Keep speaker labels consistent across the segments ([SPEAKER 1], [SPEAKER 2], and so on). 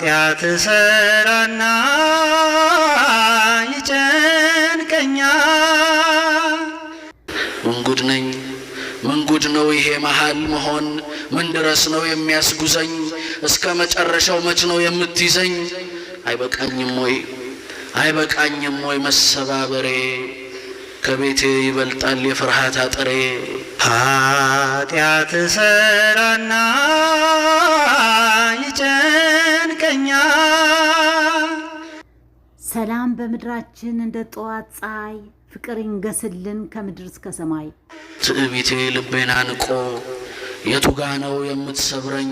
[SPEAKER 1] ኃጢአት ሰራና ይጨንቀኛል።
[SPEAKER 2] ምንጉድ ነኝ ምንጉድ ነው ይሄ መሃል መሆን ምን ድረስ ነው የሚያስጉዘኝ እስከ መጨረሻው መች ነው የምትይዘኝ አይበቃኝም ወይ መሰባበሬ ከቤቴ ይበልጣል የፍርሃት አጥሬ
[SPEAKER 1] ኃጢአት ሰራና ይጨንቀኛል።
[SPEAKER 3] ሰላም በምድራችን እንደ ጠዋት ፀሐይ ፍቅር ይንገስልን ከምድር እስከ ሰማይ።
[SPEAKER 2] ትዕቢቴ ልቤን አንቆ የቱጋ ነው የምትሰብረኝ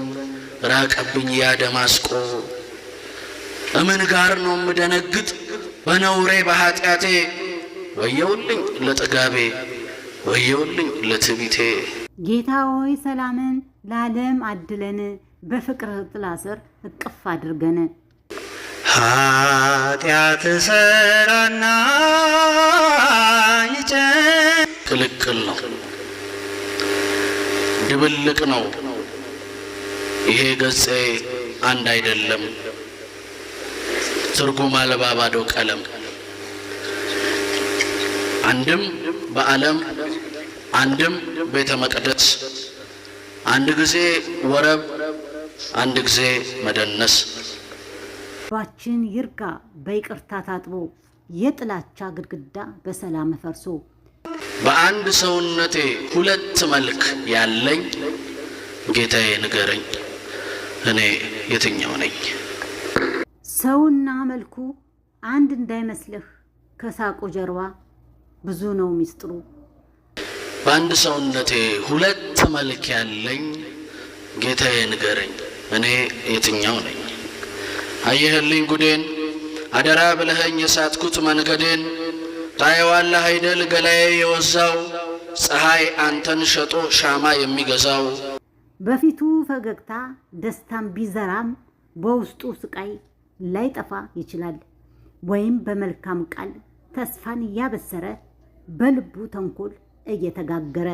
[SPEAKER 2] ራቀብኝ ያ ደማስቆ እምን ጋር ነው ምደነግጥ በነውሬ በኃጢአቴ ወየውልኝ ለጥጋቤ ወየውልኝ ለትዕቢቴ።
[SPEAKER 3] ጌታ ሆይ ሰላምን ለዓለም አድለን በፍቅር ጥላ ስር እቅፍ አድርገን።
[SPEAKER 1] ኃጢአት ሰራና
[SPEAKER 2] ቅልቅል ነው ድብልቅ ነው ይሄ ገጼ አንድ አይደለም ትርጉም አልባ ባዶ ቀለም አንድም በዓለም አንድም ቤተ መቅደስ አንድ ጊዜ ወረብ አንድ ጊዜ መደነስ።
[SPEAKER 3] ባችን ይርጋ በይቅርታ ታጥቦ የጥላቻ ግድግዳ በሰላም ፈርሶ
[SPEAKER 2] በአንድ ሰውነቴ ሁለት መልክ ያለኝ ጌታዬ ንገረኝ እኔ የትኛው ነኝ?
[SPEAKER 3] ሰውና መልኩ አንድ እንዳይመስልህ ከሳቁ ጀርባ ብዙ ነው ሚስጥሩ።
[SPEAKER 2] በአንድ ሰውነቴ ሁለት መልክ ያለኝ ጌታዬ ንገረኝ እኔ የትኛው ነኝ? አየህልኝ ጉዴን አደራ ብለኸኝ የሳትኩት መንገዴን ታየዋለህ አይደል ገላዬ የወዛው ፀሐይ አንተን ሸጦ ሻማ የሚገዛው።
[SPEAKER 3] በፊቱ ፈገግታ ደስታም ቢዘራም በውስጡ ስቃይ ላይጠፋ ይችላል። ወይም በመልካም ቃል ተስፋን እያበሰረ በልቡ ተንኮል እየተጋገረ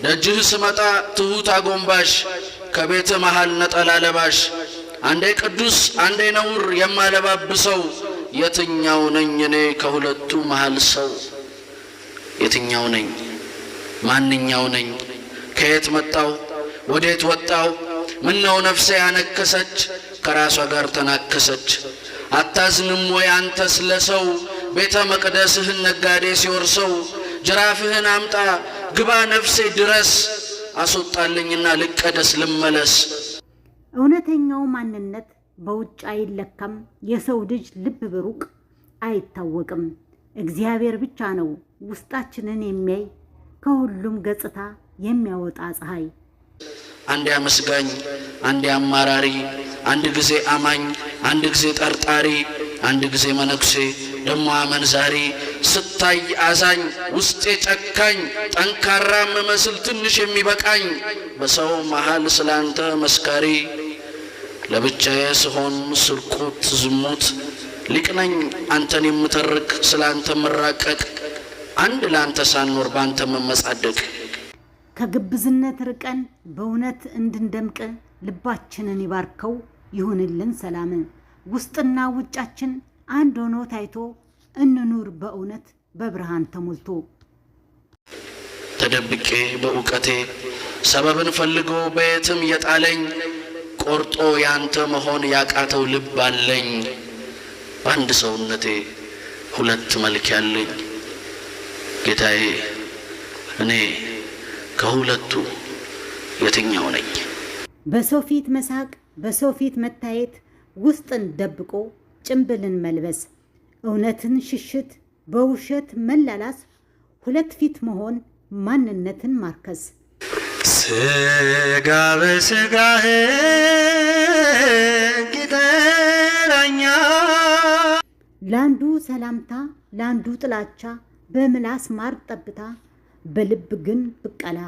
[SPEAKER 2] ደጅህ ስመጣ ትሁት አጎንባሽ ከቤት መሃል ነጠላ ለባሽ አንዴ ቅዱስ አንዴ ነውር የማለባብሰው የትኛው ነኝ እኔ ከሁለቱ መሃል ሰው? የትኛው ነኝ ማንኛው ነኝ? ከየት መጣው ወዴት ወጣው? ምነው ነፍሴ ያነከሰች ከራሷ ጋር ተናከሰች? አታዝንም ወይ አንተስ ለሰው ቤተ መቅደስህን ነጋዴ ሲወርሰው? ጅራፍህን አምጣ ግባ ነፍሴ ድረስ አስወጣልኝና ልቀደስ ልመለስ።
[SPEAKER 3] እውነተኛው ማንነት በውጭ አይለካም። የሰው ልጅ ልብ በሩቅ አይታወቅም። እግዚአብሔር ብቻ ነው ውስጣችንን የሚያይ ከሁሉም ገጽታ የሚያወጣ ፀሐይ።
[SPEAKER 2] አንድ አመስጋኝ አንድ አማራሪ አንድ ጊዜ አማኝ አንድ ጊዜ ጠርጣሪ አንድ ጊዜ መነኩሴ ደሞ አመንዛሪ ስታይ አዛኝ ውስጤ ጨካኝ ጠንካራ መመስል ትንሽ የሚበቃኝ በሰው መሃል ስላንተ መስካሪ ለብቻዬ ስሆን ስርቆት ዝሙት ሊቅነኝ አንተን የምተርክ ስላንተ መራቀቅ አንድ ላንተ ሳኖር ባንተ መመጻደቅ።
[SPEAKER 3] ከግብዝነት ርቀን በእውነት እንድንደምቅ ልባችንን ይባርከው ይሁንልን ሰላም። ውስጥና ውጫችን አንድ ሆኖ ታይቶ እንኑር በእውነት በብርሃን ተሞልቶ።
[SPEAKER 2] ተደብቄ በእውቀቴ ሰበብን ፈልጎ በየትም የጣለኝ ቆርጦ ያንተ መሆን ያቃተው ልብ አለኝ። በአንድ ሰውነቴ ሁለት መልክ ያለኝ ጌታዬ እኔ ከሁለቱ የትኛው ነኝ?
[SPEAKER 3] በሰው ፊት መሳቅ በሰው ፊት መታየት ውስጥን ደብቆ ጭምብልን መልበስ እውነትን ሽሽት በውሸት መላላስ ሁለት ፊት መሆን ማንነትን ማርከስ።
[SPEAKER 1] ስጋ በስጋህ ጊጠራኛ
[SPEAKER 3] ላንዱ ሰላምታ ላንዱ ጥላቻ በምላስ ማር ጠብታ በልብ ግን ብቀላ።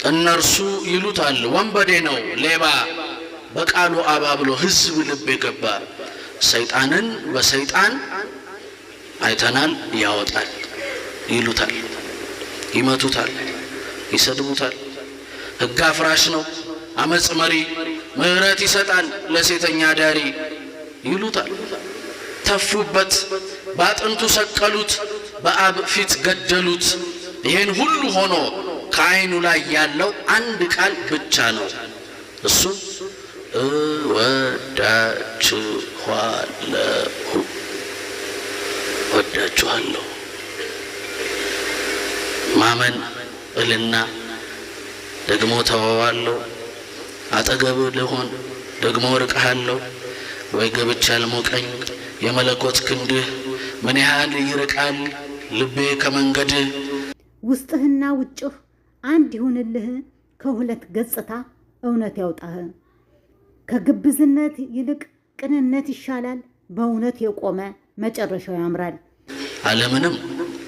[SPEAKER 2] እነርሱ ይሉታል ወንበዴ ነው ሌባ በቃሉ አባብሎ ህዝብ ልብ የገባ ሰይጣንን በሰይጣን አይተናል ያወጣል ይሉታል ይመቱታል ይሰድቡታል። ሕግ አፍራሽ ነው አመጽ መሪ ምሕረት ይሰጣል ለሴተኛ ዳሪ ይሉታል። ተፉበት፣ ባጥንቱ ሰቀሉት፣ በአብ ፊት ገደሉት። ይህን ሁሉ ሆኖ ከዓይኑ ላይ ያለው አንድ ቃል ብቻ ነው። እሱም እወዳችኋለሁ፣ እወዳችኋለሁ። ማመን እልና ደግሞ ተወዋለሁ፣ አጠገብ ልሆን ደግሞ ርቀሃለሁ። ወይ ገብቻ አልሞቀኝ የመለኮት ክንድህ ምን ያህል ይርቃል ልቤ ከመንገድህ።
[SPEAKER 3] ውስጥህና ውጭህ አንድ ይሁንልህ፣ ከሁለት ገጽታ እውነት ያውጣህ። ከግብዝነት ይልቅ ቅንነት ይሻላል፣ በእውነት የቆመ መጨረሻው ያምራል። ዓለምንም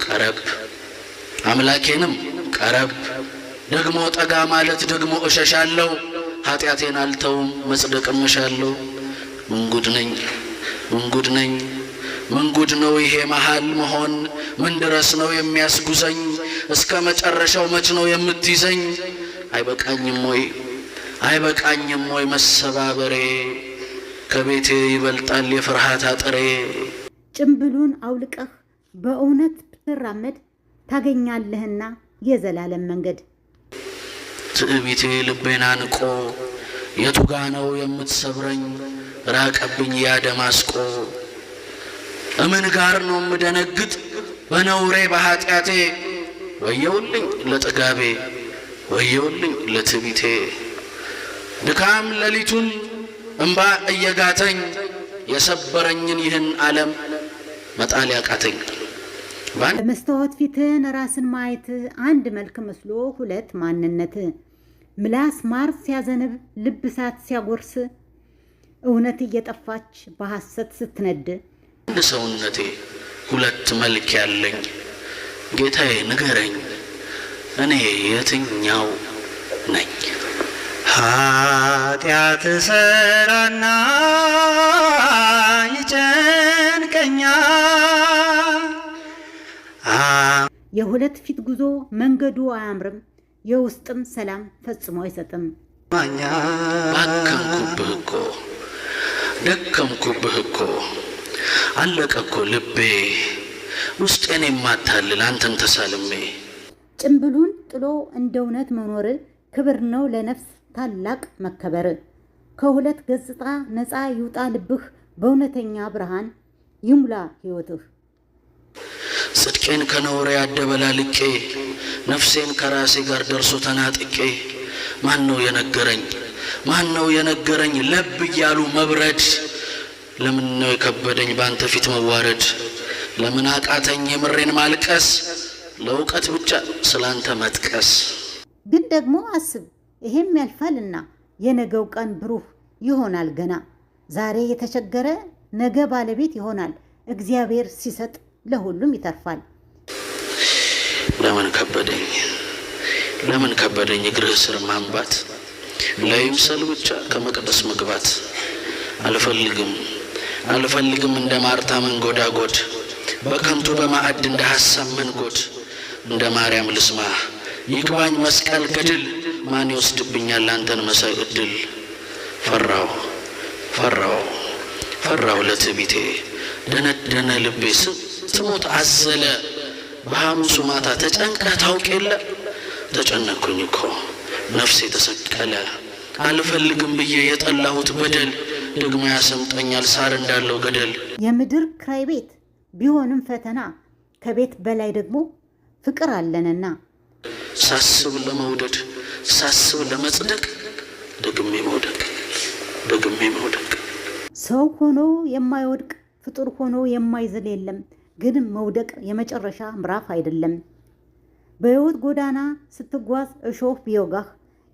[SPEAKER 2] ቀረብ አምላኬንም ቀረብ፣ ደግሞ ጠጋ ማለት ደግሞ እሸሻለሁ። ኃጢአቴን አልተውም መጽደቅም እሻለሁ። ምንጉድ ነኝ ምንጉድ ነኝ ምንጉድ ነው ይሄ መሃል መሆን፣ ምን ድረስ ነው የሚያስጉዘኝ? እስከ መጨረሻው መች ነው የምትይዘኝ? አይበቃኝም ወይ አይበቃኝም ወይ መሰባበሬ? ከቤቴ ይበልጣል የፍርሃት አጥሬ።
[SPEAKER 3] ጭምብሉን አውልቀህ በእውነት ብትራመድ ታገኛለህና የዘላለም መንገድ።
[SPEAKER 2] ትዕቢቴ ልቤን አንቆ የቱጋ ነው የምትሰብረኝ? ራቀብኝ ያ ደማስቆ። እምን ጋር ነው የምደነግጥ በነውሬ በኃጢአቴ? ወየውልኝ ለጥጋቤ ወየውልኝ ለትዕቢቴ። ድካም ሌሊቱን እምባ እየጋተኝ የሰበረኝን ይህን ዓለም መጣል ያቃተኝ።
[SPEAKER 3] በመስታወት ፊትን ራስን ማየት አንድ መልክ መስሎ ሁለት ማንነት። ምላስ ማር ሲያዘንብ ልብ እሳት ሲያጎርስ እውነት እየጠፋች በሐሰት ስትነድ።
[SPEAKER 2] አንድ ሰውነቴ ሁለት መልክ ያለኝ ጌታዬ ንገረኝ እኔ የትኛው ነኝ?
[SPEAKER 1] ኃጢአት ሰራና ይጨንቀኛል።
[SPEAKER 3] የሁለት ፊት ጉዞ መንገዱ አያምርም፣ የውስጥም ሰላም ፈጽሞ አይሰጥም።
[SPEAKER 2] ባከንኩብህ እኮ ደከምኩብህ እኮ አለቀ እኮ ልቤ ውስጤን የማታልል አንተን ተሳልሜ።
[SPEAKER 3] ጭምብሉን ጥሎ እንደ እውነት መኖር ክብር ነው ለነፍስ ታላቅ መከበር። ከሁለት ገጽታ ነፃ ይውጣ ልብህ፣ በእውነተኛ ብርሃን ይሙላ ሕይወትህ።
[SPEAKER 2] ጽድቄን ከነውሬ አደበላልቄ ነፍሴን ከራሴ ጋር ደርሶ ተናጥቄ። ማን ነው የነገረኝ ማን ነው የነገረኝ ለብ እያሉ መብረድ? ለምን ነው የከበደኝ ባንተ ፊት መዋረድ? ለምን አቃተኝ የምሬን ማልቀስ? ለእውቀት ብቻ ስላንተ መጥቀስ።
[SPEAKER 3] ግን ደግሞ አስብ ይሄም ያልፋልና የነገው ቀን ብሩህ ይሆናል ገና። ዛሬ የተቸገረ ነገ ባለቤት ይሆናል። እግዚአብሔር ሲሰጥ ለሁሉም ይተርፋል።
[SPEAKER 2] ለምን ከበደኝ እግርህ ስር ማንባት? ለይምሰል ብቻ ከመቅደስ መግባት። አልፈልግም እንደ ማርታ መንጎዳጎድ፣ በከንቱ በማዕድ እንደ ሐሳብ መንጎድ። እንደ ማርያም ልስማ ይግባኝ መስቀል ገድል፣ ማን ይወስድብኛል አንተን መሳይ እድል? ፈራው ለትዕቢቴ ደነደነ ልቤ ስትሞት አዘለ። በሐሙሱ ማታ ተጨንቀህ ታውቅ የለ? ተጨነኩኝ እኮ ነፍሴ ተሰቀለ። አልፈልግም ብዬ የጠላሁት በደል ደግሞ ያሰምጠኛል ሳር እንዳለው ገደል።
[SPEAKER 3] የምድር ክራይ ቤት ቢሆንም ፈተና ከቤት በላይ ደግሞ ፍቅር አለንና።
[SPEAKER 2] ሳስብ ለመውደድ ሳስብ ለመጽደቅ ደግሜ መውደቅ።
[SPEAKER 3] ሰው ሆኖ የማይወድቅ ፍጡር ሆኖ የማይዝል የለም። ግን መውደቅ የመጨረሻ ምዕራፍ አይደለም። በሕይወት ጎዳና ስትጓዝ እሾህ ቢወጋህ፣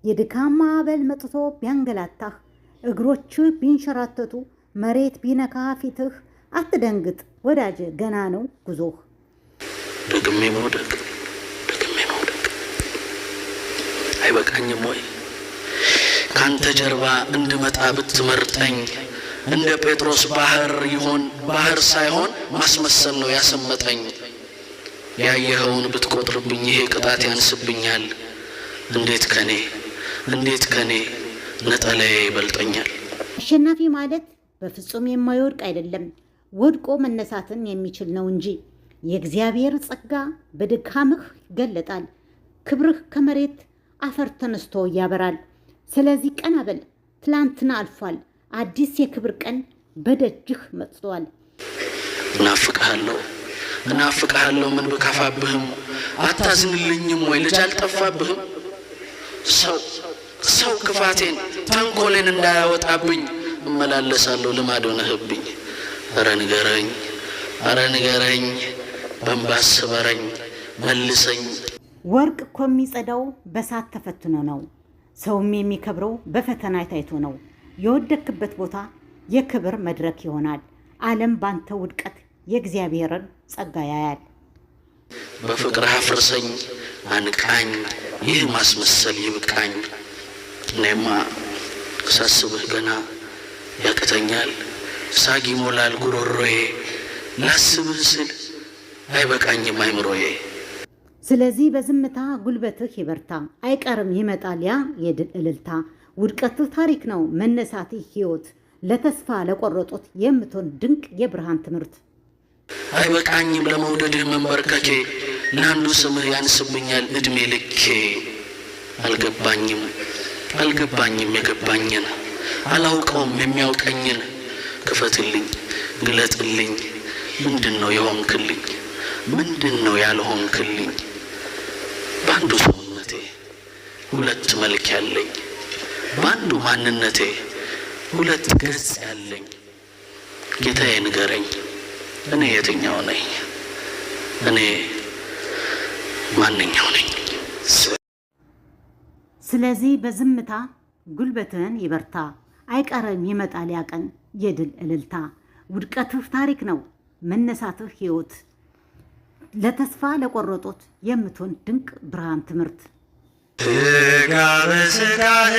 [SPEAKER 3] የድካም ማዕበል መጥቶ ቢያንገላታህ፣ እግሮች ቢንሸራተቱ መሬት ቢነካ ፊትህ፣ አትደንግጥ ወዳጅ ገና ነው ጉዞህ።
[SPEAKER 2] ደግሜ መውደቅ አይበቃኝም ወይ? ካንተ ጀርባ እንድመጣ ብትመርጠኝ እንደ ጴጥሮስ ባህር ሳይሆን ማስመሰል ነው ያሰመጠኝ። ያየኸውን ብትቆጥርብኝ ይሄ ቅጣት ያንስብኛል። እንዴት ከኔ ነጠላዬ ይበልጠኛል።
[SPEAKER 3] አሸናፊ ማለት በፍጹም የማይወድቅ አይደለም፣ ወድቆ መነሳትን የሚችል ነው እንጂ። የእግዚአብሔር ጸጋ በድካምህ ይገለጣል። ክብርህ ከመሬት አፈር ተነስቶ ያበራል። ስለዚህ ቀና በል፣ ትላንትና አልፏል። አዲስ የክብር ቀን በደጅህ መጥቷል።
[SPEAKER 2] እናፍቅሃለሁ ምን ብከፋብህም አታዝንልኝም ወይ ልጅ አልጠፋብህም? ሰው ክፋቴን ተንኮሌን እንዳያወጣብኝ እመላለሳለሁ ልማድ ሆነህብኝ። ኧረ ንገረኝ በእንባ ስበረኝ መልሰኝ።
[SPEAKER 3] ወርቅ እኮ የሚጸዳው በሳት ተፈትኖ ነው። ሰውም የሚከብረው በፈተና ታይቶ ነው። የወደክበት ቦታ የክብር መድረክ ይሆናል። ዓለም ባንተ ውድቀት የእግዚአብሔርን ጸጋ ያያል።
[SPEAKER 2] በፍቅርህ አፍርሰኝ አንቃኝ፣ ይህ ማስመሰል ይብቃኝ። እኔማ ሳስብህ ገና ያቅተኛል፣ ሳግ ይሞላል ጉሮሮዬ። ላስብህ ስል አይበቃኝም አይምሮዬ።
[SPEAKER 3] ስለዚህ በዝምታ ጉልበትህ ይበርታ፣ አይቀርም ይመጣል ያ የድል እልልታ። ውድቀትህ ታሪክ ነው፣ መነሳትህ ሕይወት፣ ለተስፋ ለቆረጡት የምትሆን ድንቅ የብርሃን ትምህርት።
[SPEAKER 2] አይበቃኝም ለመውደድህ መንበርከኬ፣ ለአንዱ ስምህ ያንስብኛል ዕድሜ ልኬ። አልገባኝም የገባኝን፣ አላውቀውም የሚያውቀኝን። ክፈትልኝ ግለጥልኝ፣ ምንድነው የሆንክልኝ? ምንድነው ያልሆንክልኝ? በአንዱ ሰውነቴ ሁለት መልክ ያለኝ፣ በአንዱ ማንነቴ ሁለት ገጽ ያለኝ። ጌታዬ ንገረኝ እኔ የትኛው ነኝ? እኔ ማንኛው ነኝ?
[SPEAKER 3] ስለዚህ በዝምታ ጉልበትህን ይበርታ፣ አይቀርም ይመጣል ያ ቀን የድል እልልታ። ውድቀትህ ታሪክ ነው፣ መነሳትህ ሕይወት፣ ለተስፋ ለቆረጡት የምትሆን ድንቅ ብርሃን ትምህርት።
[SPEAKER 1] ሥጋ በሥጋህ